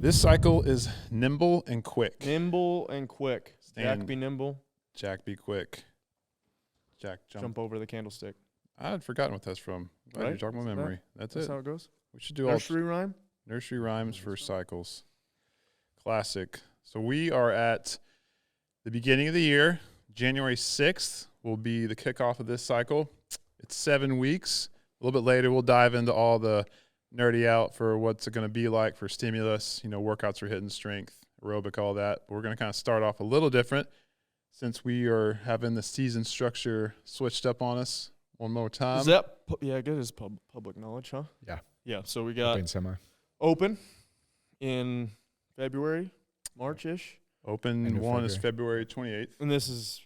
This cycle is nimble and quick. Nimble and quick. Jack be nimble. Jack be quick. Jack jump over the candlestick. I had forgotten what that's from. Glad you're talking about memory. That's how it goes. We should do nursery rhyme. Nursery rhymes for cycles. Classic. So we are at the beginning of the year. January 6th will be the kickoff of this cycle. It's 7 weeks. A little bit later, we'll dive into all the nerdy out for what's it going to be like for stimulus, workouts for hidden strength, aerobic, all that. But we're going to kind of start off a little different since we are having the season structure switched up on us one more time. Is that good as public knowledge, huh? Yeah. Yeah, so we got semi. open in February, March-ish. Open one is February 28th. And this is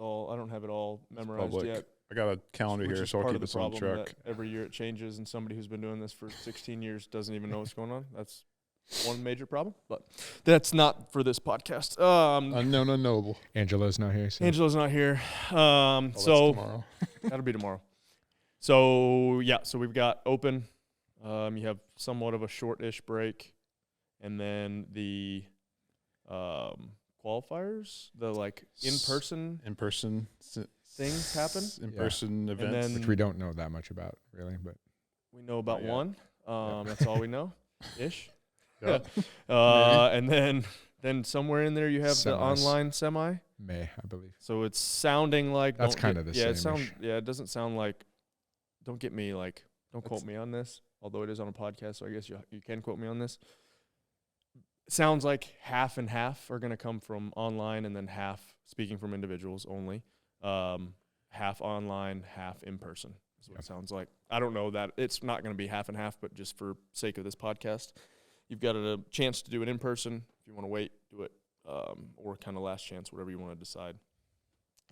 all, I don't have it all memorized yet. I got a calendar here, so I'll keep us on track. Every year it changes, and somebody who's been doing this for 16 years doesn't even know what's going on. That's one major problem, but that's not for this podcast. Unknown unknowable. Angela's not here. So. Angela's not here. So tomorrow. That'll be tomorrow. So yeah, so we've got open. You have somewhat of a short-ish break, and then the qualifiers, the in-person things happen. In-person events. Which we don't know that much about, really, but we know about one. That's all we know, ish. Yeah. And then somewhere in there you have the online semi. May, I believe. So it's sounding like that's kind of the same. It doesn't sound like. Don't get me don't quote me on this. Although it is on a podcast, so I guess you can quote me on this. It sounds like half and half are going to come from online, and then half speaking from individuals only. Half online, half in person is what it sounds like. I don't know that it's not going to be half and half, but just for sake of this podcast, you've got a chance to do it in person. If you want to wait, do it, or kind of last chance, whatever you want to decide.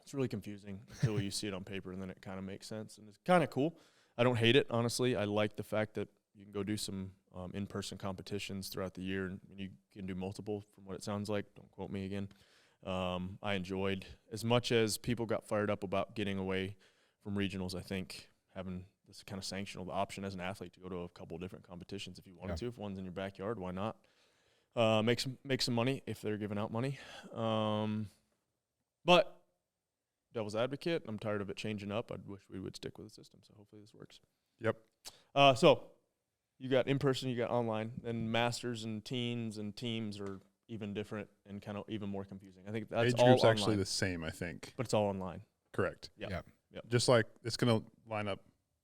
It's really confusing until you see it on paper, and then it kind of makes sense, and it's kind of cool. I don't hate it, honestly. I like the fact that you can go do some in-person competitions throughout the year, and you can do multiple from what it sounds like. Don't quote me again. I enjoyed, as much as people got fired up about getting away from regionals, I think having this kind of sanctional, the option as an athlete to go to a couple different competitions if you wanted to. If one's in your backyard, why not? Make some money if they're giving out money. But devil's advocate, I'm tired of it changing up. I wish we would stick with the system, so hopefully this works. Yep. So you got in-person, you got online, and masters and teens and teams are even different and kind of even more confusing. I think that's age all group's online. Actually the same, I think. But it's all online. Correct. Yeah. Yep. Just like it's going to line up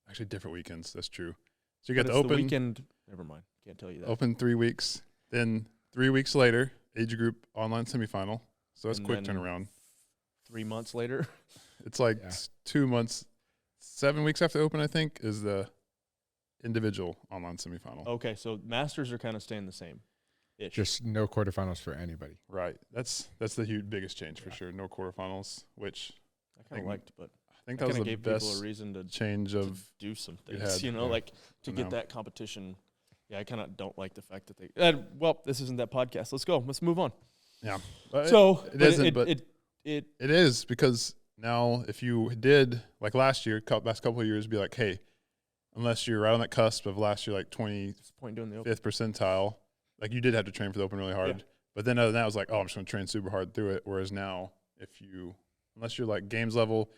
actually different weekends. That's true. So you got the open. The weekend, never mind. Can't tell you that. Open 3 weeks. Then 3 weeks later, age group online semifinal. So that's quick turnaround. 3 months later. It's 2 months, 7 weeks after open, I think, is the individual online semifinal. Okay, so masters are kind of staying the same. Just no quarterfinals for anybody. Right. That's the biggest change for sure. No quarterfinals, which I kind of liked, but I think that was the gave best people a reason to change of to do some things. To get that competition. Yeah, I kind of don't like the fact that they. This isn't that podcast. Let's go. Let's move on. Yeah. So it isn't, but it is because now if you did like last year, last couple of years, be like, hey, unless you're right on that cusp of last year, like 25th percentile, like you did have to train for the open really hard. Yeah. But then other than that, it was like, oh, I'm just going to train super hard through it. Whereas now, unless you're like games level,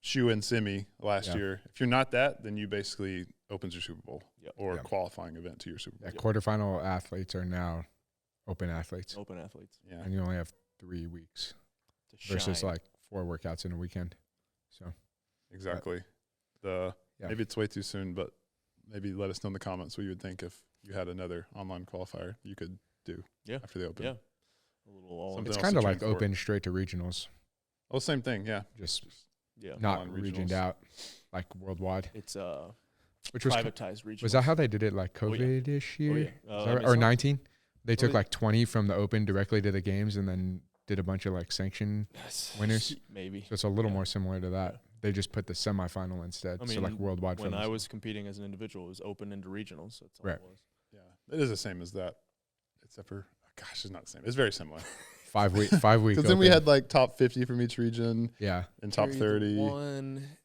shoe and semi last year, if you're not that, then you basically opens your Super Bowl or qualifying event to your Super Bowl. Yeah, quarterfinal athletes are now open athletes. Open athletes. Yeah. And you only have 3 weeks versus 4 workouts in a weekend. So exactly. Maybe it's way too soon, but maybe let us know in the comments what you would think if you had another online qualifier you could do after the open. Yeah. It's kind of like open straight to regionals. Oh, same thing, yeah. Just not regioned out like worldwide. It's which was privatized regionals. Was that how they did it like COVID-ish year? Or 19? They took 20 from the open directly to the games and then did a bunch of sanction winners. Maybe. So it's a little more similar to that. They just put the semifinal instead. So worldwide. When I was competing as an individual, it was open into regionals. So that's all it was. Yeah. It is the same as that. Except for, it's not the same. It's very similar. 5 week. Because then we had like top 50 from each region. Yeah. And top 30.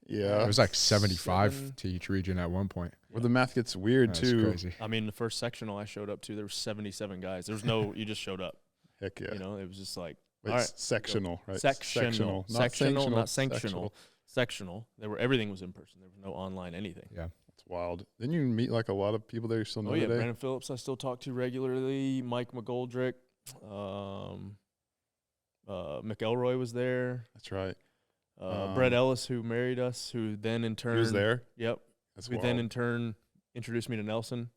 Yeah. It was like 75 to each region at one point. Where the math gets weird too. Crazy. I mean, the first sectional I showed up to, there were 77 guys. There was no, you just showed up. Heck yeah. You know, it was just like, all right, sectional, right? Sectional, not sanctional. Sectional. Everything was in person. There was no online anything. Yeah. It's wild. Then you meet like a lot of people there you still know today. Brandon Phillips I still talk to regularly. Mike McGoldrick. McElroy was there. That's right. Brett Ellis, who married us, who then in turn. He was there? Yep. That's who wild. then in turn introduced me to Nelson,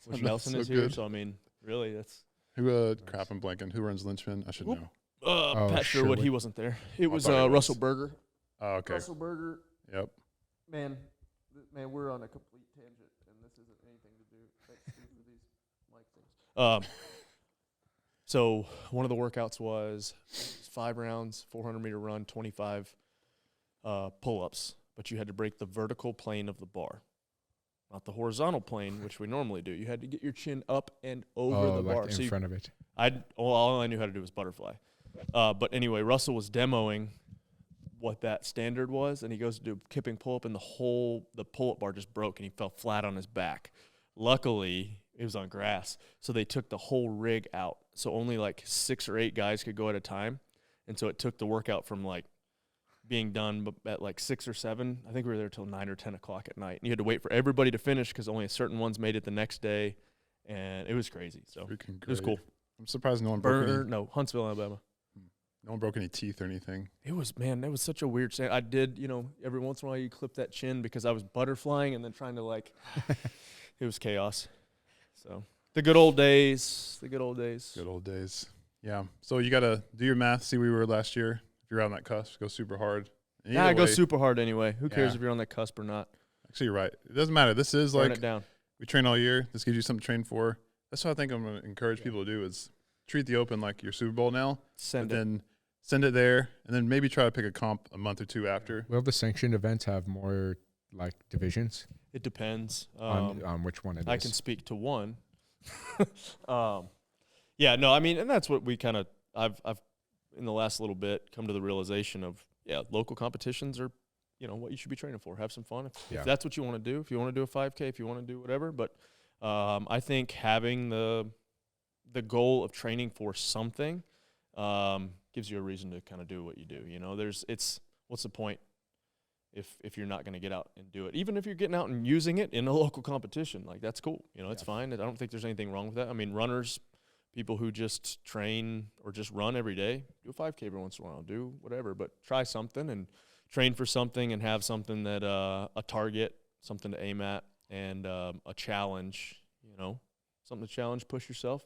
which Nelson so is good. here. So, I mean, really, that's. Who, crap, I'm blanking. Who runs Lynchman? I should know. Pat Sherwood, he wasn't there. It was Russell Berger. Oh, okay. Russell Berger. Yep. Man, we're on a complete tangent, and this isn't anything to do. Thanks for these mic things. So one of the workouts was 5 rounds, 400-meter run, 25 pull-ups, but you had to break the vertical plane of the bar, not the horizontal plane, which we normally do. You had to get your chin up and over the bar. In front of it. All I knew how to do was butterfly. But anyway, Russell was demoing what that standard was, and he goes to do a kipping pull-up, and the pull-up bar just broke, and he fell flat on his back. Luckily, it was on grass, so they took the whole rig out. So only like 6 or 8 guys could go at a time, and so it took the workout from like being done at like 6 or 7. I think we were there till 9 or 10 o'clock at night, and you had to wait for everybody to finish because only certain ones made it the next day, and it was crazy. So it was cool. I'm surprised no one broke any. Huntsville, Alabama. No one broke any teeth or anything. It was such a weird stand. I did, every once in a while you clip that chin because I was butterflying and then trying to like, it was chaos. So the good old days. Good old days. Yeah. So you got to do your math, see where we were last year. If you're on that cusp, go super hard. Yeah, go super hard anyway. Who cares if you're on that cusp or not? Actually, you're right. It doesn't matter. This is Burn like, it down. We train all year. This gives you something to train for. That's what I think I'm going to encourage people to do is treat the Open like your Super Bowl now. Then send it there, and then maybe try to pick a comp a month or 2 after. Will the sanctioned events have more like divisions? It depends on which one it is. I can speak to one. Yeah, no, I mean, and that's what we kind of I've in the last little bit come to the realization of local competitions are what you should be training for. Have some fun if that's what you want to do. If you want to do a 5K, if you want to do whatever, but I think having the goal of training for something gives you a reason to kind of do what you do. What's the point if you're not going to get out and do it? Even if you're getting out and using it in a local competition, like that's cool. It's fine. I don't think there's anything wrong with that. I mean, runners, people who just train or just run every day, do a 5K every once in a while, do whatever, but try something and train for something and have something that a target, something to aim at, and a challenge. Something to challenge, push yourself,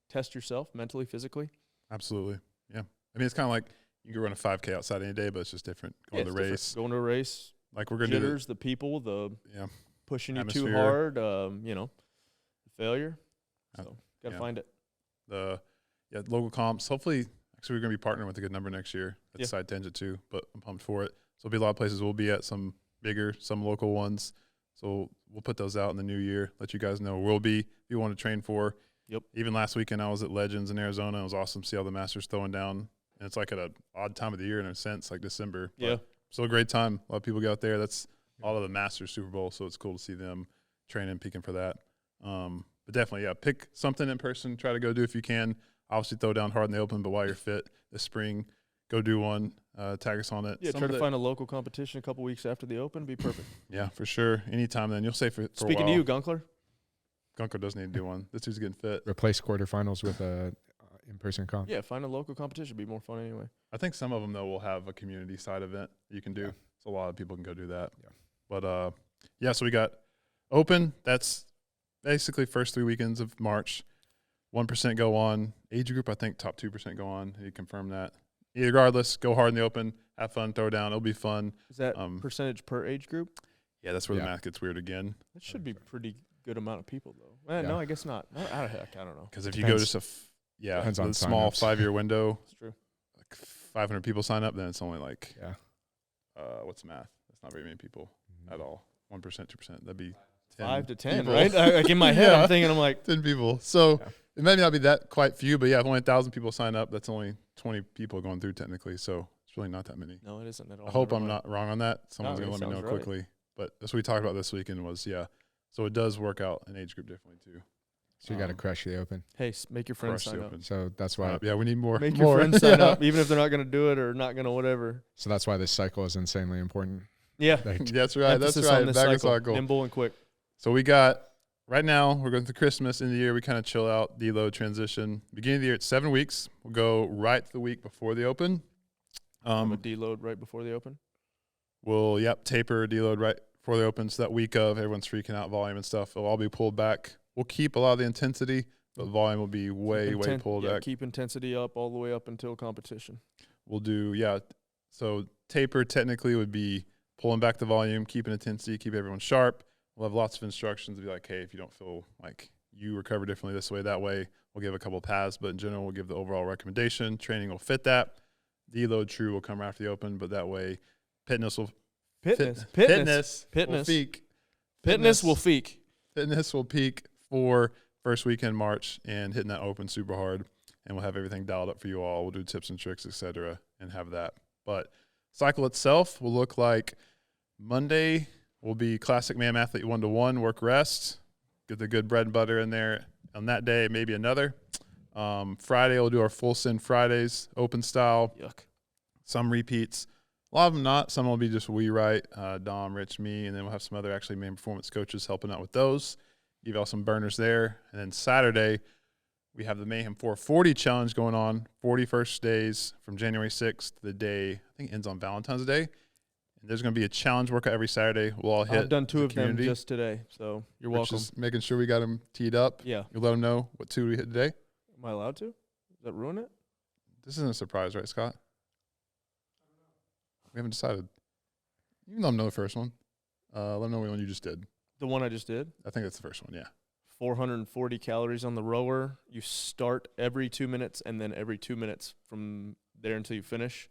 test yourself mentally, physically. Absolutely. Yeah. I mean, it's kind of like you can run a 5K outside any day, but it's just different. Going to a race. Going to a race. Like we're going to do jitters, the people, pushing atmosphere. You too hard, failure. So got to find it. Local comps. Hopefully, actually, we're going to be partnering with a good number next year. That's side tangent too, but I'm pumped for it. So there'll be a lot of places we'll be at, some bigger, some local ones. So we'll put those out in the new year, let you guys know where we'll be if you want to train for. Yep. Even last weekend, I was at Legends in Arizona. It was awesome to see all the Masters throwing down. And it's like at an odd time of the year in a sense, like December. Yeah. Still a great time. A lot of people get out there. That's all of the Masters Super Bowl, so it's cool to see them training, peaking for that. But definitely, pick something in person. Try to go do if you can. Obviously, throw down hard in the Open, but while you're fit this spring, go do one. Tag us on it. Yeah, try to find a local competition a couple weeks after the Open. Be perfect. Yeah, for sure. Anytime then. You'll stay for Speaking to you, Gunkler. Gunkler does need to do one. This dude's getting fit. Replace quarterfinals with a in-person comp. Yeah, find a local competition. Be more fun anyway. I think some of them, though, will have a community side event you can do. So a lot of people can go do that. Yeah. But, so we got Open. That's basically first 3 weekends of March. 1% go on. Age group, I think top 2% go on. You confirm that. Regardless, go hard in the Open. Have fun. Throw down. It'll be fun. Is that percentage per age group? Yeah, that's where the math gets weird again. That should be pretty good amount of people, though. No, I guess not. I don't know. Because if you go just a small 5-year window, it's true. Like 500 people sign up, then it's only like, what's the math? That's not very many people at all. 1%, 2%. That'd be 5 to 10, people. right? Like in my head, Yeah. I'm thinking, I'm like, 10 people. So Yeah. it may not be that quite few, but yeah, if only 1,000 people sign up, that's only 20 people going through technically. So it's really not that many. no, it isn't at all. I hope Never I'm mind. not wrong on that. Someone's No, going to it let me know sounds right. quickly. But that's what we talked about this weekend was, yeah. So it does work out in age group differently too. So you got to crush the open. Hey, make your friends Crush the sign up. open. So that's why. Yeah, we need more. Make more. your friends sign Yeah. up, even if they're not going to do it or not going to whatever. So that's why this cycle is insanely important. Yeah. Like, That's right. That's Emphasis right. on this Back in cycle. cycle. Nimble and quick. So we got right now, we're going through Christmas. In the year, we kind of chill out, deload, transition. Beginning of the year, it's 7 weeks. We'll go right to the week before the open. A deload right before the open. We'll, taper, deload right before the open. So that week of, everyone's freaking out, volume and stuff, it'll all be pulled back. We'll keep a lot of the intensity, but volume will be way pulled back. Keep intensity up all the way up until competition. We'll do, so taper technically would be pulling back the volume, keeping intensity, keep everyone sharp. We'll have lots of instructions to be like, hey, if you don't feel like you recover differently this way, that way, we'll give a couple of paths, but in general, we'll give the overall recommendation. Training will fit that. Deload true will come after the open, but that way, fitness will peak. Fitness will peak. Fitness will peak for first weekend March and hitting that open super hard, and we'll have everything dialed up for you all. We'll do tips and tricks, etc., and have that. But cycle itself will look like Monday will be classic Mayhem Athlete 1-to-1 work rest. Get the good bread and butter in there on that day, maybe another. Friday we'll do our full send Fridays, open style. Yuck. Some repeats. A lot of them not. Some will be just we right, Dom, Rich, me, and then we'll have some other actually main performance coaches helping out with those. Give y'all some burners there. And then Saturday, we have the Mayhem 440 challenge going on, 41st days from January 6th to the day, I think it ends on Valentine's Day. And there's going to be a challenge workout every Saturday. We'll all hit. I've done 2 as a of them community. just today, so you're Rich welcome. is making sure we got them teed up. Yeah. You'll let them know what 2 we hit today. Am I allowed to? Does that ruin it? This isn't a surprise, right, Scott? We haven't decided. You can let them know the first one. Let them know what one you just did. The one I just did? I think that's the first one, yeah. 440 calories on the rower. You start every 2 minutes, and then every 2 minutes from there until you finish,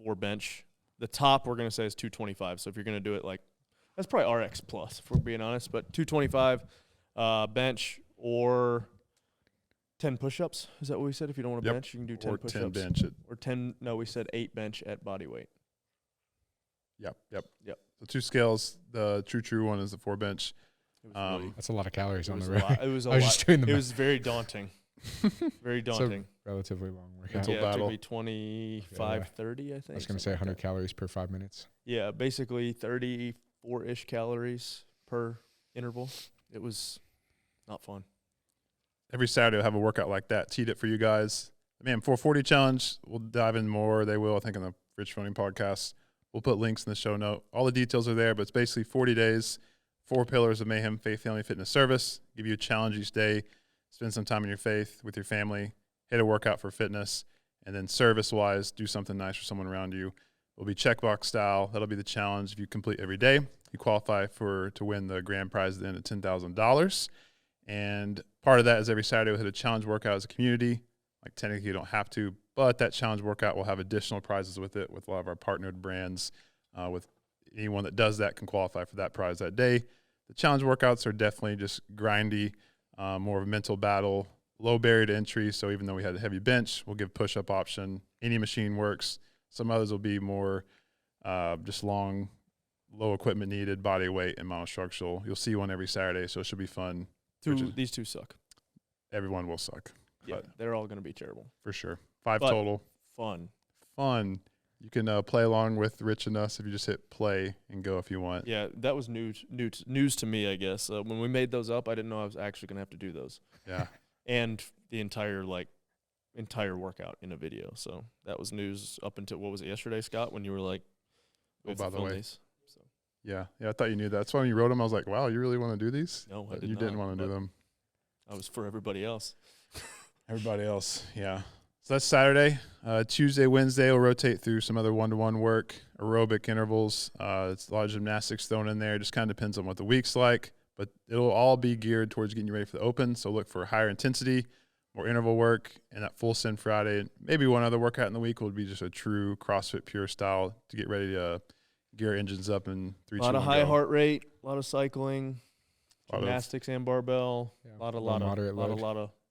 4 bench. The top we're going to say is 225. So if you're going to do it that's probably RX plus, if we're being honest. But 225 bench or 10 push-ups. Is that what we said? If you don't want to bench, you can do 10 or push-ups. 10 bench it. Or 10, no, we said 8 bench at body weight. Yep. Yep. So 2 scales. The true one is the 4 bench. It was really, That's a lot of calories it on was the a road. lot. It was a I was lot. just doing the It math. was very daunting. Very daunting. Relatively long workout. Mental Yeah, battle. it took me 25, 30, I think. I was going to say something 100 like that. calories per 5 minutes. Yeah, basically 34-ish calories per interval. It was not fun. Every Saturday we'll have a workout like that. Teed it for you guys. Man, 440 challenge. We'll dive in more. They will, I think, in the Rich Froning podcast. We'll put links in the show note. All the details are there, but it's basically 40 days, 4 pillars of Mayhem, faith, family, fitness, service. Give you a challenge each day. Spend some time in your faith with your family. Hit a workout for fitness. And then service-wise, do something nice for someone around you. It'll be checkbox style. That'll be the challenge. If you complete every day, you qualify to win the grand prize at the end of $10,000. And part of that is every Saturday we'll hit a challenge workout as a community. Like technically you don't have to, but that challenge workout will have additional prizes with it with a lot of our partnered brands. With anyone that does that can qualify for that prize that day. The challenge workouts are definitely just grindy, more of a mental battle, low barrier to entry. So even though we had a heavy bench, we'll give push-up option. Any machine works. Some others will be more just long, low equipment needed, body weight, and monostructural. You'll see one every Saturday, so it should be fun. These 2 suck. Everyone will suck. Yeah, But they're all going to be terrible. for sure. 5 But total. Fun. You can play along with Rich and us if you just hit play and go if you want. Yeah, that was news to me, I guess. When we made those up, I didn't know I was actually going to have to do those. Yeah. And the entire workout in a video. So that was news up until, what was it, yesterday, Scott, when you were like, we have by to the film way. these. So, Yeah. I thought you knew that. That's why when you wrote them, I was like, wow, you really want to do these? no, I But did you not, didn't want to do but them. I was for everybody else. Everybody else, yeah. So that's Saturday. Tuesday, Wednesday, we'll rotate through some other one-to-one work, aerobic intervals. It's a lot of gymnastics thrown in there. Just kind of depends on what the week's like. But it'll all be geared towards getting you ready for the open. So look for higher intensity, more interval work, and that full send Friday. Maybe one other workout in the week would be just a true CrossFit pure style to get ready to gear engines up in 3, 2, 1, A lot of high go. heart rate, a lot of cycling. Gymnastics and barbell. Yeah, lot of moderate load.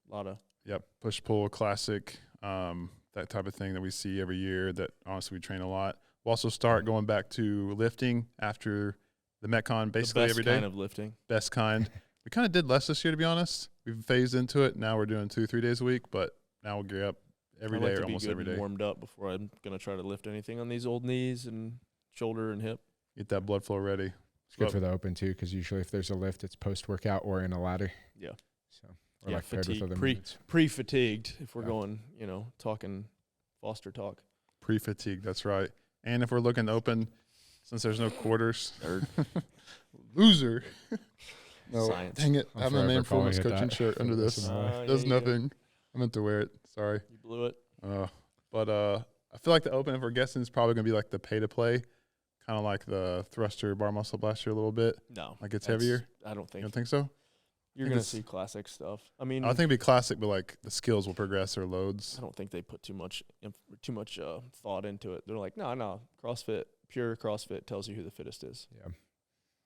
lot of. Yep, push pull classic, that type of thing that we see every year. That honestly we train a lot. We'll also start going back to lifting after the Metcon basically every day. Best kind of lifting. Best kind. We kind of did less this year, to be honest. We've phased into it. Now we're doing 2-3 days a week, but now we'll gear up every day or almost every day. Warmed up before I'm gonna try to lift anything on these old knees and shoulder and hip. Get that blood flow ready. It's good for the open too, because usually if there's a lift, it's post workout or in a ladder. Yeah. So or like paired with other movements. Pre-fatigued, if we're going, talking Foster talk. Pre-fatigue, that's right. And if we're looking to open, since there's no quarters, Nerd. loser. No, Science. dang it! I'm I have my main performance calling it coaching that. shirt under this. Does nothing. I meant to wear it. Sorry. You blew it. But I feel like the open, if we're guessing, is probably gonna be like the pay to play, kind of like the thruster bar muscle up last year a little bit. No, Like it's heavier. I don't think. You don't think so? You're gonna see classic stuff. I mean, I think it'd be classic, but like the skills will progress their loads. I don't think they put too much thought into it. They're like, no, CrossFit, pure CrossFit tells you who the fittest is. Yeah.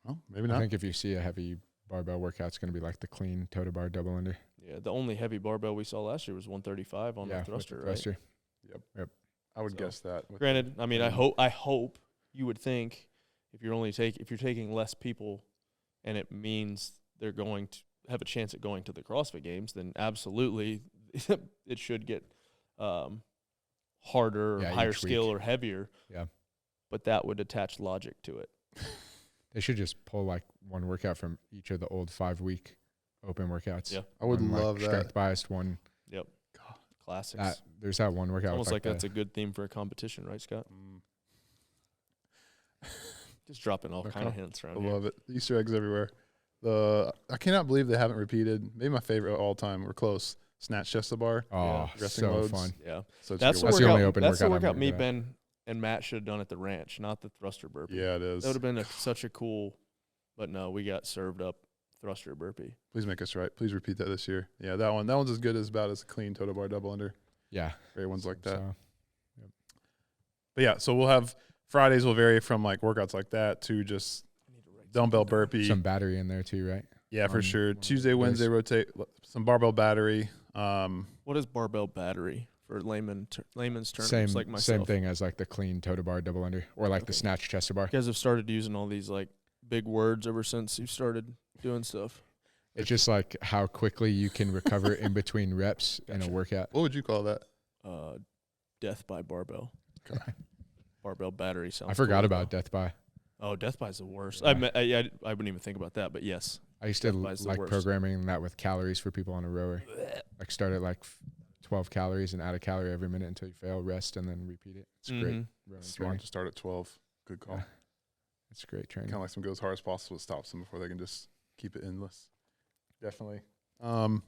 Well, maybe I not. think if you see a heavy barbell workout, it's going to be like the clean toe to bar double under. Yeah, the only heavy barbell we saw last year was 135 on the thruster, right? Yep. I would guess that. Granted, I mean, I hope you would think if you're taking less people, and it means they're going to have a chance at going to the CrossFit Games, then absolutely it should get harder, or higher skill, or heavier. Yeah. But that would attach logic to it. They should just pull like one workout from each of the old 5-week open workouts. Yeah. I would love like that. Strength biased one. Yep. Classics. There's that one workout. Almost like that's a good theme for a competition, right, Scott? Just dropping all kind of hints around here. I love it. Easter eggs everywhere. I cannot believe they haven't repeated. Maybe my favorite of all time. We're close. Snatch chest to bar. Oh, Resting so loads. fun. Yeah. So That's the only open That's the workout workout I'm me, gonna do. Ben, and Matt should have done at the ranch, not the thruster burpee. Yeah, it is. That would have been such a cool, but no, we got served up thruster burpee. Please make us right. Please repeat that this year. Yeah, that one's as good as about as a clean toe to bar double under. Yeah. Great ones like that. So, But yeah, so we'll have Fridays will vary from like workouts like that to just dumbbell burpee. some battery in there too, right? Yeah, for on sure. one of Tuesday, the Wednesday, days. rotate some barbell battery. What is barbell battery for layman's terms? Same, like myself. same thing as like the clean toe to bar double under, or like the Okay. snatch chest to bar. You guys have started using all these like big words ever since you started doing stuff. It's just like how quickly you can recover in between reps in a Gotcha. workout. What would you call that? Death by barbell. Okay. Barbell battery sounds. I forgot cool. about death by. Oh, death by is the worst. Yeah. I wouldn't even think about that, but yes. I used to Death by is the like worst. programming that with calories for people on a rower. Like start at like 12 calories and add a calorie every minute until you fail, rest, and then repeat it. It's great. Mhm. Running Smart training. to start at 12. Good call. Yeah. It's great training. Kind of like some go as hard as possible. It stops them before they can just keep it endless. Definitely. So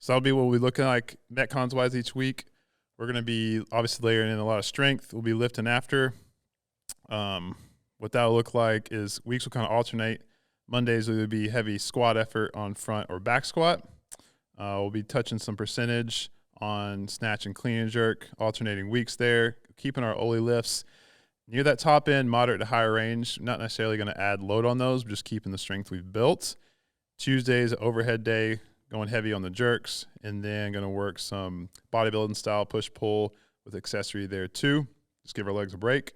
that'll be what we looking like Metcons wise each week. We're going to be obviously layering in a lot of strength. We'll be lifting after. What that'll look like is weeks will kind of alternate. Mondays will either be heavy squat effort on front or back squat. We'll be touching some percentage on snatch and clean and jerk, alternating weeks there, keeping our Oli lifts near that top end, moderate to higher range. Not necessarily going to add load on those, but just keeping the strength we've built. Tuesday's overhead day, going heavy on the jerks, and then going to work some bodybuilding style push-pull with accessory there too. Just give our legs a break.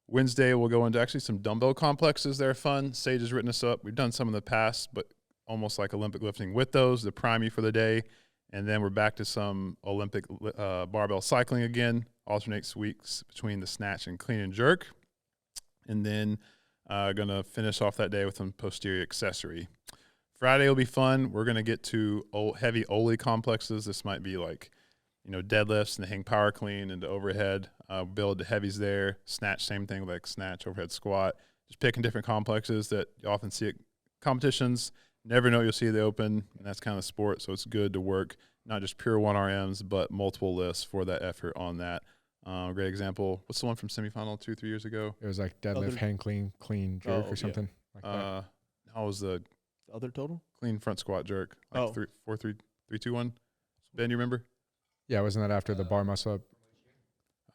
Wednesday, we'll go into actually some dumbbell complexes. They're fun. Sage has written us up. We've done some in the past, but almost like Olympic lifting with those to prime you for the day. And then we're back to some Olympic barbell cycling again. Alternates weeks between the snatch and clean and jerk. And then going to finish off that day with some posterior accessory. Friday will be fun. We're going to get to heavy Oli complexes. This might be like, deadlifts and hang power clean into overhead. Build the heavies there. Snatch, same thing like snatch, overhead squat. Just picking different complexes that you often see at competitions. Never know what you'll see at the open, and that's kind of the sport. So it's good to work not just pure 1RMs, but multiple lifts for that effort on that. Great example. What's the one from semifinal 2-3 years ago? It was like deadlift, hang clean jerk or something like that. How was the Other total? clean front squat jerk? Like 4, 3, 2, 1. Ben, you remember? Yeah, wasn't that after the bar muscle up?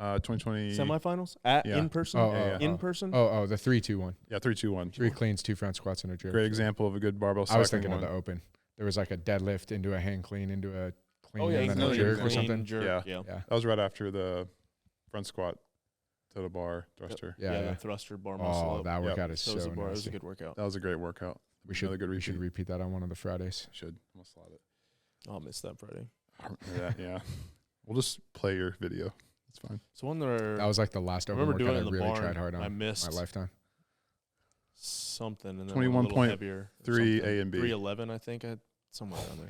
2020 semifinals in person. In person. Oh, the 3-2-1. Yeah, 3-2-1. 3 cleans, 2 front squats, and a jerk. Great example of a good barbell cycling. I was thinking of the open. There was like a deadlift into a hang clean into a clean and then a jerk or something. Jerk, yeah. That was right after the front squat, total bar, thruster. Yeah, the thruster bar muscle. Oh, that workout is so nasty. That was a good workout. That was a great workout. We should repeat that on one of the Fridays. Should. We'll slot it. I'll miss that Friday. Yeah. We'll just play your video. It's fine. So that was like the last open workout I really tried hard on. I missed my lifetime. Something and then 21.3 A and B. 311, I think. Somewhere down there.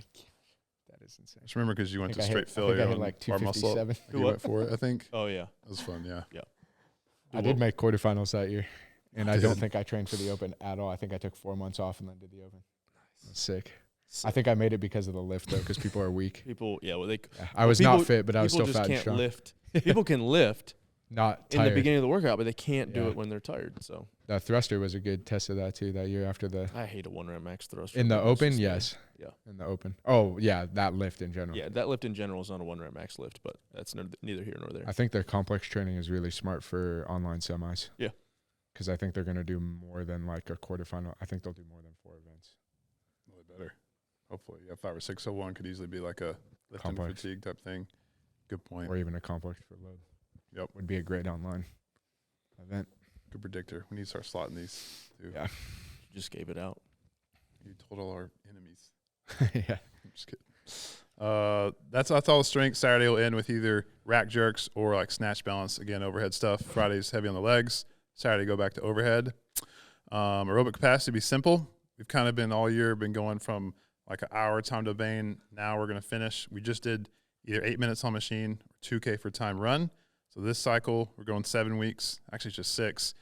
That is insane. Just remember because you went to straight failure on like bar muscle up. You went for it, I think. Oh yeah, that was fun. Yeah. I did make quarterfinals that year, and I don't think I trained for the open at all. I think I took 4 months off and then did the open. Nice. Sick. I think I made it because of the lift though, because people are weak. I was not fit, but I was still fat and strong. Lift. People can lift. Not tired. In the beginning of the workout, but they can't do it when they're tired. So that thruster was a good test of that too. That year after the. I hate a 1 rep max thruster. In the open, yes. Yeah. In the open. Oh yeah, that lift in general. Yeah, that lift in general is not a 1 rep max lift, but that's neither here nor there. I think the complex training is really smart for online semis. Yeah. Because I think they're going to do more than like a quarterfinal. I think they'll do more than 4 events. Really better. Hopefully, 5 or 601 could easily be like a lift and fatigue type thing. Good point. Or even a complex for load. Yep. Would be a great online event. Good predictor. We need to start slotting these too. Yeah. You just gave it out. You told all our enemies. Yeah. I'm just kidding. That's all the strength. Saturday will end with either rack jerks or like snatch balance. Again, overhead stuff. Friday's heavy on the legs. Saturday go back to overhead. Aerobic capacity be simple. We've kind of been all year going from like an hour time to vein. Now we're going to finish. We just did either 8 minutes on machine or 2K for time run. So this cycle, we're going 7 weeks. Actually, it's just 6.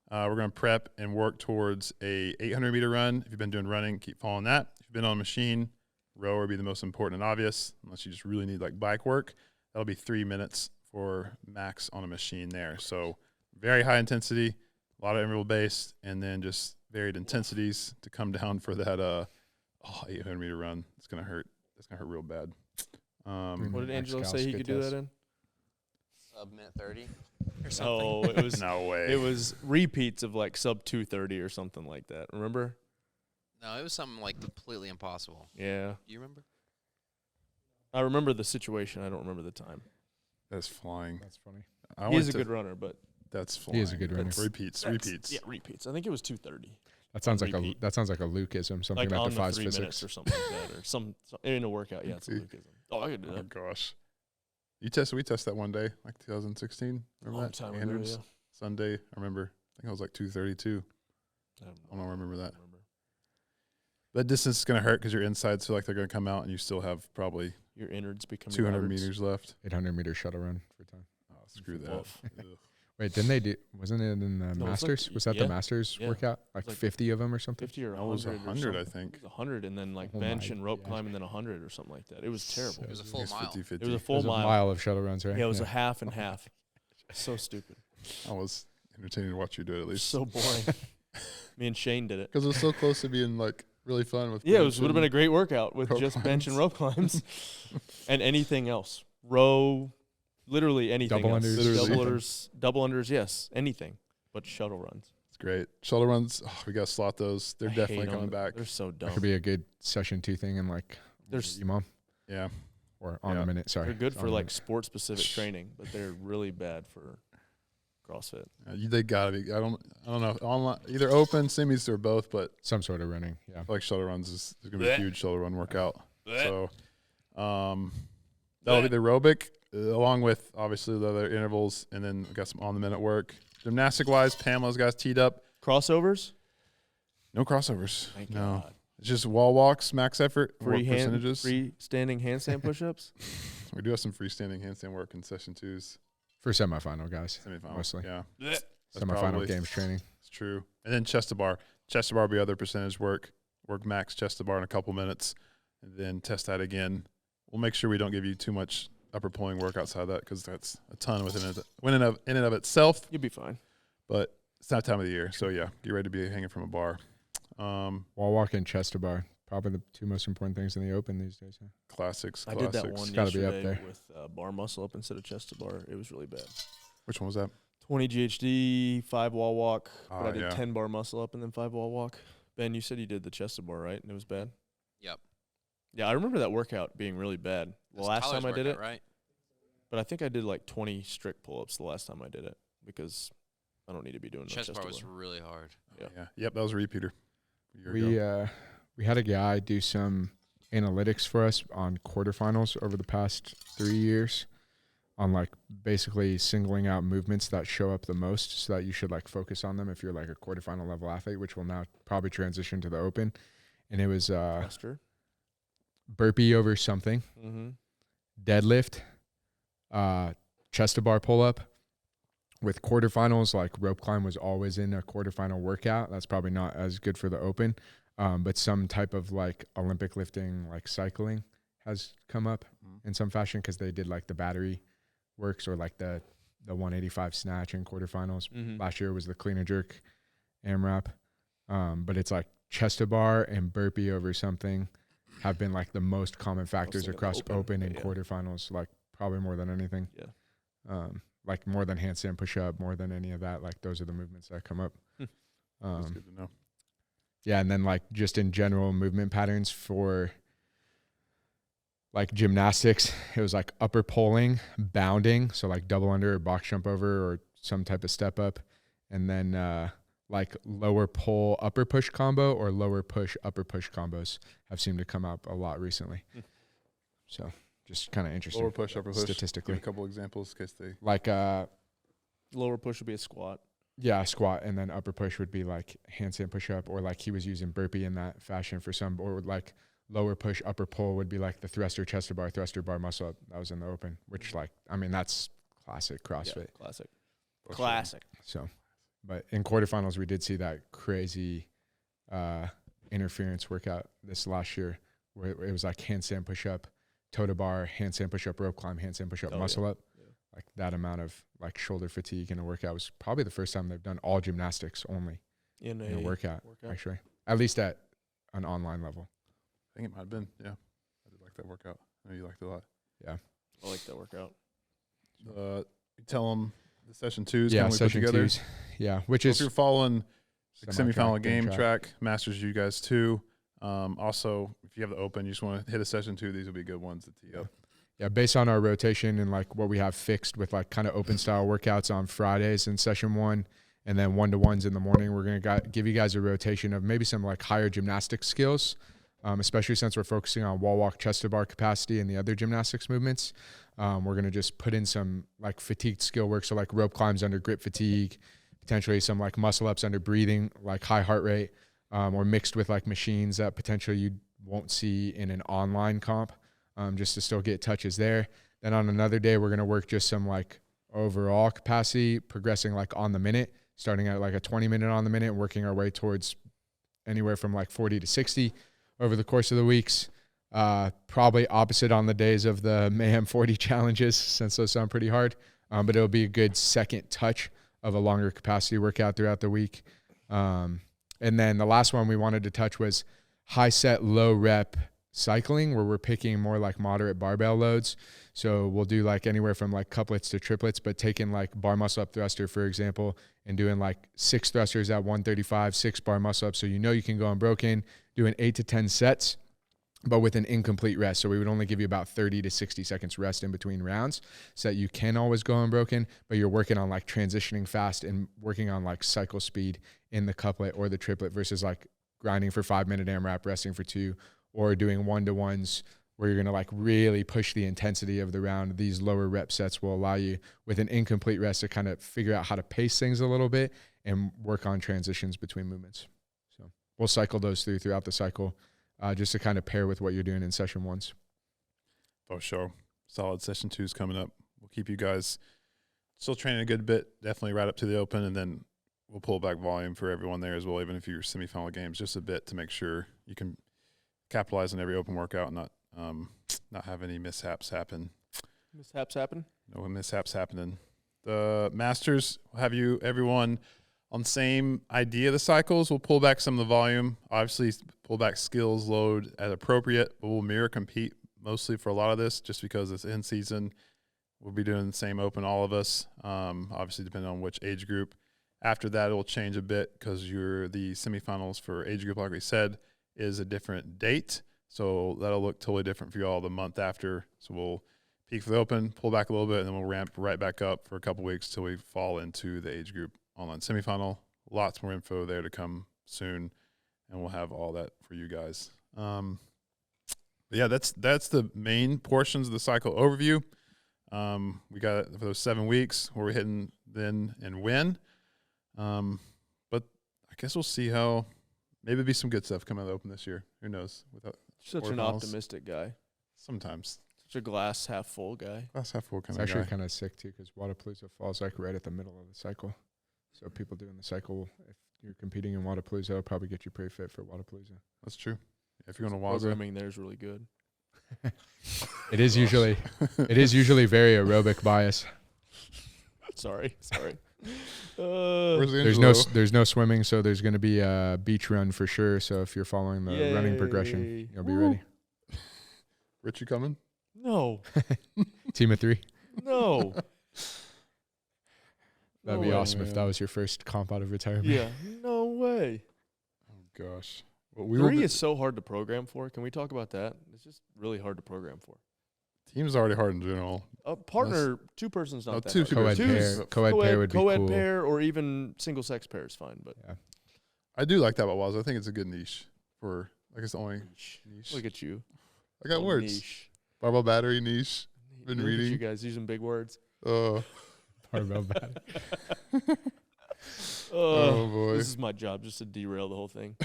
We're going to prep and work towards a 800-meter run. If you've been doing running, keep following that. If you've been on a machine, row would be the most important and obvious, unless you just really need like bike work. That'll be 3 minutes for max on a machine there. So very high intensity, a lot of interval-based, and then just varied intensities to come down for that 800-meter run. It's going to hurt. It's going to hurt real bad. What did Angelo say he could do that in? Sub-minute 30 or something. Oh, it was no way. It was repeats of like sub 230 or something like that. Remember? No, it was something like completely impossible. Yeah. Do you remember? I remember the situation. I don't remember the time. That's flying. That's funny. He's a good runner, but that's flying. He is a good runner. Repeats. Yeah, repeats. I think it was 230. That sounds like a Lukeism, something like about on the 5 3 physics minutes or something like that, or some in a workout. Yeah, it's a Lukeism. Oh, I could do that. Oh gosh. We tested that one day, like 2016. Remember that? Time Andrews, ago, yeah. Sunday. I remember. I think it was like 232. I don't remember that. That distance is going to hurt because your insides feel like they're going to come out, and you still have probably your innards become 200 meters left. 800-meter shuttle run for time. Oh, screw that. Wait, didn't they do? Wasn't it in the Masters? Was that the Masters workout? Like 50 of them or something? 50 or 100. It was 100, I think. It was 100, and then like bench and rope climb, and then 100 or something like that. It was terrible. It was a full mile. 50-50. It was a full mile of shuttle runs, right? Yeah, it was a half and half. So stupid. I was entertaining to watch you do it at least. So boring. Me and Shane did it because it was so close to being like really fun with. Yeah, it would have been a great workout with just bench and rope climbs, and anything else. Row. Literally anything. Double unders. Double unders, yes. Anything but shuttle runs. It's great. Shuttle runs, we got to slot those. They're definitely coming back. They're so dumb. That could be a good session 2 thing in like mom. Yeah. Or on a minute, sorry. They're good for like sport-specific training, but they're really bad for CrossFit. They got to be. I don't know. Online, either open, semis, or both, but some sort of running. Yeah. I feel like shuttle runs is going to be a huge shuttle run workout. So that'll be the aerobic. Along with, obviously, the other intervals, and then we got some on-the-minute work. Gymnastic-wise, Pamela's got us teed up. Crossovers? No crossovers. Thank no. God. It's just wall walks, max effort, percentages. Freestanding handstand push-ups? We do have some freestanding handstand work in session 2s. For semifinal, guys. Semifinal, mostly. Yeah. Semifinal games training. It's true. And then chest to bar. Chest to bar will be other percentage work. Work max chest to bar in a couple minutes, and then test that again. We'll make sure we don't give you too much upper pulling work outside of that because that's a ton within it, in and of itself. You'll be fine. But it's not time of the year. So, yeah, get ready to be hanging from a bar. Wall walk and chest to bar. Probably the 2 most important things in the open these days. Classics. I did that one yesterday with bar muscle up instead of chest to bar. It was really bad. Which one was that? 20 GHD, 5 wall walk. But I did yeah. 10 bar muscle up and then 5 wall walk. Ben, you said you did the chest to bar, right? And it was bad? Yep. Yeah, I remember that workout being really bad. The That's last college time I did workout, it. right? But I think I did like 20 strict pull-ups the last time I did it because I don't need to be doing no Chest bar to was bar. really hard. Yeah. Yeah. Yep, that was a repeater. A year ago. We had a guy do some analytics for us on quarterfinals over the past 3 years on like basically singling out movements that show up the most so that you should like focus on them if you're like a quarterfinal level athlete, which will now probably transition to the open. And it was burpee over something, deadlift, chest to bar pull up. With quarterfinals, like rope climb was always in a quarterfinal workout. That's probably not as good for the open. But some type of like Olympic lifting, like cycling has come up in some fashion because they did like the battery works or like the 185 snatch in quarterfinals. Last year was the clean and jerk AMRAP. But it's like chest to bar and burpee over something have been like the most common factors across open and quarterfinals, like probably more than anything. Yeah. Like more than handstand push up, more than any of that. Like those are the movements that come up. That's good to know. Yeah, and then like just in general movement patterns for like gymnastics, it was like upper pulling, bounding, so like double under or box jump over or some type of step up, and then like lower pull upper push combo or lower push upper push combos have seemed to come up a lot recently. So just kind of interesting. Lower push, upper push. Statistically. Give a couple examples in case they like Lower push would be a squat. Yeah, squat, and then upper push would be like handstand push up, or like he was using burpee in that fashion for some, or like lower push, upper pull would be like the thruster bar muscle up. That was in the open, which like, I mean, that's classic CrossFit. Yeah, classic. Classic. So, but in quarterfinals, we did see that crazy interference workout this last year where it was like handstand push up, toe to bar, handstand push up, rope climb, handstand push up, muscle up. Like that amount of like shoulder fatigue in a workout was probably the first time they've done all gymnastics only in a workout, actually, at least at an online level. I think it might have been. Yeah, I did like that workout. I know you liked it a lot. Yeah, I like that workout. You tell them the session twos. Yeah, we session put together. twos. Yeah, which So is if you're following like semifinal game track. track, masters, you guys too. Also, if you have the open, you just want to hit a session 2. These will be good ones to tee up. Yeah, based on our rotation and like what we have fixed with like kind of open style workouts on Fridays in session 1, and then 1-to-1s in the morning, we're gonna give you guys a rotation of maybe some like higher gymnastic skills, especially since we're focusing on wall walk, chest to bar capacity, and the other gymnastics movements. We're gonna just put in some like fatigued skill work, so like rope climbs under grip fatigue, potentially some like muscle ups under breathing, like high heart rate, or mixed with like machines that potentially you won't see in an online comp. Just to still get touches there. Then on another day, we're going to work just some like overall capacity, progressing like on the minute, starting at like a 20-minute on the minute, working our way towards anywhere from like 40 to 60 over the course of the weeks. Probably opposite on the days of the Mayhem 40 challenges, since those sound pretty hard. But it'll be a good second touch of a longer capacity workout throughout the week. And then the last one we wanted to touch was high set, low rep cycling, where we're picking more like moderate barbell loads. So we'll do like anywhere from like couplets to triplets, but taking like bar muscle up thruster, for example, and doing like 6 thrusters at 135, 6 bar muscle up. So you know you can go unbroken, doing 8 to 10 sets, but with an incomplete rest. So we would only give you about 30 to 60 seconds rest in between rounds so that you can always go unbroken, but you're working on like transitioning fast and working on like cycle speed in the couplet or the triplet versus like grinding for 5-minute AMRAP, resting for 2, or doing 1-to-1s where you're going to like really push the intensity of the round. These lower rep sets will allow you with an incomplete rest to kind of figure out how to pace things a little bit and work on transitions between movements. So we'll cycle those throughout the cycle just to kind of pair with what you're doing in session 1s. For sure. Solid session 2s coming up. We'll keep you guys still training a good bit, definitely right up to the open, and then we'll pull back volume for everyone there as well, even if you're semifinal games, just a bit to make sure you can capitalize on every open workout and not have any mishaps happen. Mishaps happen? No mishaps happening. The Masters will have you everyone on the same idea of the cycles. We'll pull back some of the volume. Obviously, pull back skills load as appropriate, but we'll mirror compete mostly for a lot of this just because it's in season. we'll be doing the same open, all of us, obviously depending on which age group. After that, it will change a bit because the semifinals for age group, like we said, is a different date. So that'll look totally different for y'all the month after. So we'll peak for the open, pull back a little bit, and then we'll ramp right back up for a couple weeks till we fall into the age group online semifinal. Lots more info there to come soon, and we'll have all that for you guys. Yeah, that's the main portions of the cycle overview. We got it for those 7 weeks where we're hitting then and when. But I guess we'll see how maybe it'll be some good stuff coming out of the open this year. Who knows? Without Such an optimistic guy. Sometimes. Such a glass half full guy. Glass half full kind It's of guy. actually kind of sick too because Wadapalooza falls like right at the middle of the cycle. So people doing the cycle, if you're competing in Wadapalooza, it'll probably get you pretty fit for Wadapalooza. That's true. If you're going to Waza. Programming there is really good. It is usually very aerobic bias. Sorry. There's no swimming, so there's going to be a beach run for sure. So if you're following the running progression, you'll be ready. Rich, you coming? No. Team of 3. No. That'd be awesome if that was your first comp out of retirement. Yeah. No way. Oh gosh. Well, 3 is so hard to program for. Can we talk about that? It's just really hard to program for. Team's already hard in general. A partner, 2 persons not that two hard. Co-ed pair would be cool. Co-ed pair or even single sex pair is fine. But yeah. I do like that about Waza. I think it's a good niche for, like, it's the only niche. Look at you. I got words. Niche. Barbell battery niche. Been Look reading. at you guys using big words. Barbell battery. Oh boy. This is my job, just to derail the whole thing.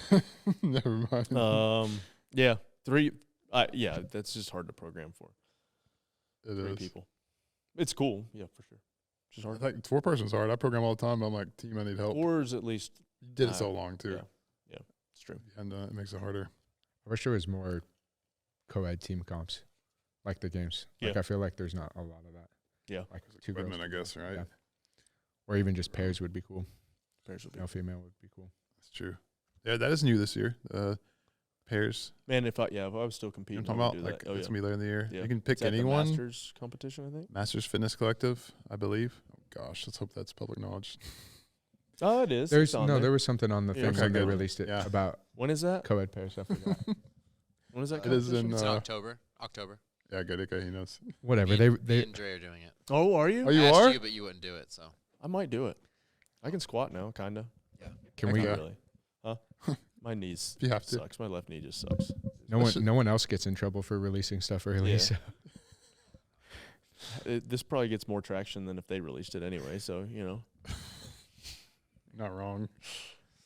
Never mind. Yeah. 3. Yeah, that's just hard to program for. It 3 is. people. It's cool. Yeah, for sure. Just hard. I think 4 persons hard. I program all the time, but I'm like, team, I need help. 4 is at least. You did it so long too. Yeah, it's true. And it makes it harder. I wish there was more co-ed team comps, like the games. Like I feel like there's not a lot of that. Yeah. Like 2 girls. Equipment, I guess, right? Yeah. Or even just pairs would be cool. Pairs would be. Male female would be cool. That's true. Yeah, that is new this year. Pairs. Man, if I was still competing, I'm talking I about would do like that. Oh, it's yeah. gonna be later in the year. Yeah. You can pick Is that the anyone. Masters competition, I think. Masters Fitness Collective, I believe. Oh gosh, let's hope that's public knowledge. Oh, it is. There's It's on no, there. there was something on the Yeah. thing Okay, when they good. released it Yeah. about When is that? co-ed pairs. I forgot. When is that? It is competition? in It's in October. yeah, good. Okay, he knows. Whatever. Me They and Dre are doing it. Oh, are you? Oh, you I asked are? you, but you wouldn't do it, so. I might do it. I can squat now, kinda. can Okay. we? Not really. Huh? My knees You have to. sucks. My left knee just sucks. No one else gets in trouble for releasing stuff early. Yeah. So. This probably gets more traction than if they released it anyway. So Not wrong.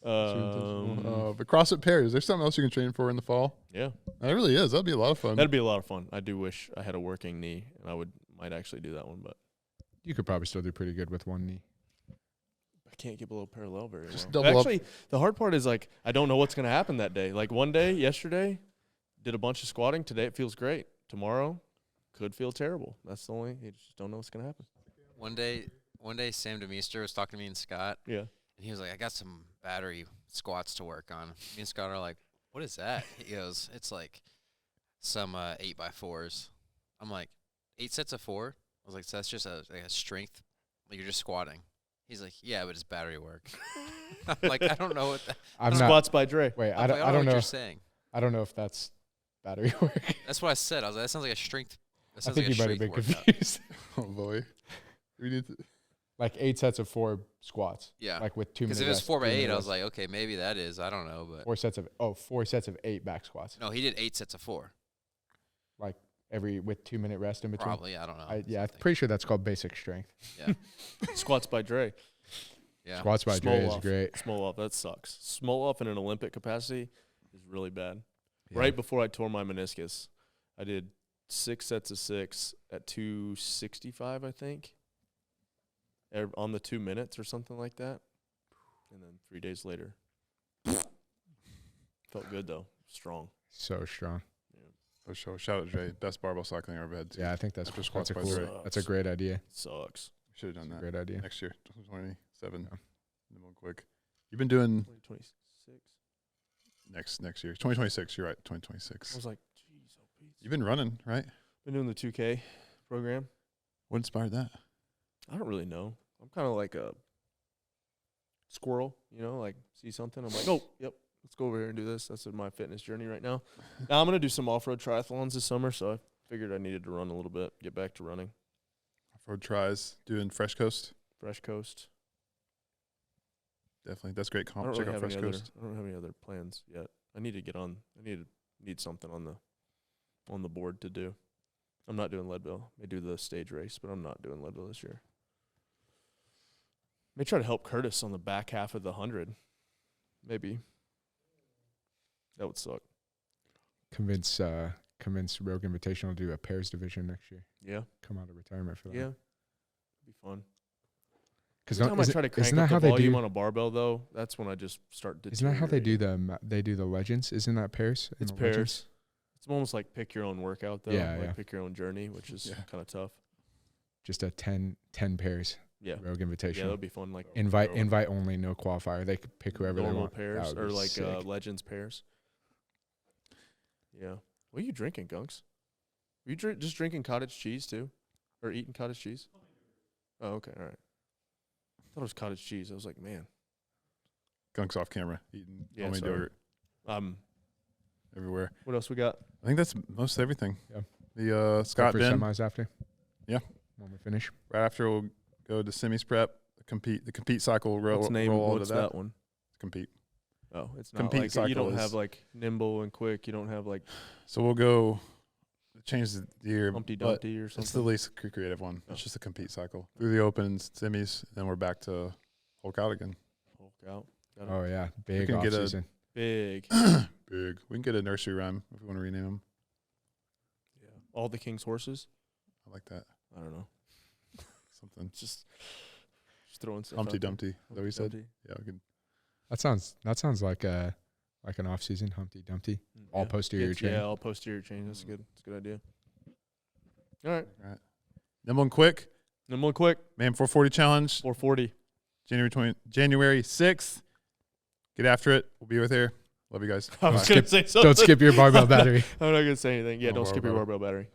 Um, But CrossFit pairs. There's something else you can train for in the fall. yeah, That really is. That'd be a lot of fun. that'd be a lot of fun. I do wish I had a working knee, and I might actually do that one, but You could probably still do pretty good with one knee. I can't get below parallel very Just well. double up. Actually, the hard part is like I don't know what's gonna happen that day. Like one day, yesterday, did a bunch of squatting. Today it feels great. Tomorrow, could feel terrible. That's the only. You just don't know what's gonna happen. One day, Sam DeMeester was talking to me and Scott, Yeah. and he was like, I got some battery squats to work on. Me and Scott are like, what is that? He goes, it's like some 8x4s. I'm like, 8 sets of 4? I was like, so that's just a strength? Like you're just squatting. He's like, yeah, but it's battery work. I'm like, I don't know what that. I'm not. Squats by Dre. Wait, I'm like, I don't what know. you're saying. I don't know if that's battery work. That's what I said. I was like, that sounds like a strength. That I sounds think like you a might have been strength workout. confused. Oh boy. We need to. Like 8 sets of 4 squats. Yeah. Like with 2 minutes. Because if it's 4x8, I was like, okay, maybe that is. I don't know, but 4 sets of 8 back squats. no, he did 8 sets of 4. Like with 2 minute rest in between. Probably, I don't know. I'm Something. pretty sure that's called basic strength. Yeah, Squats by Dre. yeah. Squats by Dre is Small-off. great. Small off. That sucks. Small off in an Olympic capacity is really bad. Yeah. Right before I tore my meniscus, I did 6 sets of 6 at 265, I think, on the 2 minutes or something like that. And then 3 days later, felt good though, strong. So strong. For sure. Shout out Dre. Best barbell cycling I ever had. Too. Yeah, I think that's After squats a by cool. Dre. That's a great idea. Sucks. Should have done That's a that great idea. next year, 2027. Yeah. Nimble quick. You've been doing 2026. next year. 2026. You're right. I 2026. was like, jeez, oh Pete. You've been running, right? Been doing the 2K program. What inspired that? I don't really know. I'm kind of like a squirrel, like see something. I'm like, oh, yep, let's go over here and do this. That's my fitness journey right now. Now I'm going to do some off-road triathlons this summer, so I figured I needed to run a little bit, get back to running. Off-road tries, doing Fresh Coast. Fresh Coast. Definitely. That's great. I don't Check really out Fresh Coast. I don't have any other plans yet. I need to get on. I need something on the board to do. I'm not doing Leadville. I may do the stage race, but I'm not doing Leadville this year. May try to help Curtis on the back half of the 100. Maybe. That would suck. Convince Rogue Invitational to do a pairs division next year. Yeah. Come out of retirement for that. Yeah. It'd be fun. Because every time I try to crank up the volume on a barbell, though, that's when I just start Isn't that how they do the legends? Isn't that pairs? It's pairs. Legends? It's almost like pick your own workout, though. Yeah, like pick your own journey, which is kind of tough. Just a 10 pairs. Yeah. Rogue Invitational. Yeah, that would be fun. Like invite only, no qualifier. They could pick whoever they want. Normal pairs or like legends pairs. Yeah. What are you drinking, Gunks? Were you just drinking cottage cheese too, or eating cottage cheese? Oh, okay, all right. I thought it was cottage cheese. I was like, man. Gunk's off camera eating homemade sorry. yogurt. Everywhere. What else we got? I think that's most everything. Yeah. The Scott Ben. Semis after. Yeah. When we finish. Right after we'll go to semis prep. The compete cycle. What's that one? Compete. Oh, it's not compete like cycle. You don't have like nimble and quick. You don't have like. So we'll go. Change the year. Humpty Dumpty or something. It's the least creative one. Oh. It's just a compete cycle through the opens, semis, then we're back to Hulk out again. Hulk out. Oh yeah, big offseason. Big. Big. We can get a nursery rhyme if we want to rename them. Yeah. All the King's horses. I like that. I don't know. Something. Just throwing stuff. Humpty Dumpty. Is that what you said? Dumpty. Yeah, we could. That sounds like an off-season Humpty Dumpty. All posterior chain. Yeah, all posterior chain. That's good. That's a good idea. All right. Nimble and quick. Mayhem 440 challenge. 440. January 6th. Get after it. We'll be with here. Love you guys. I was going to say something. Don't skip your barbell battery. I'm not going to say anything. Yeah, don't skip your barbell battery.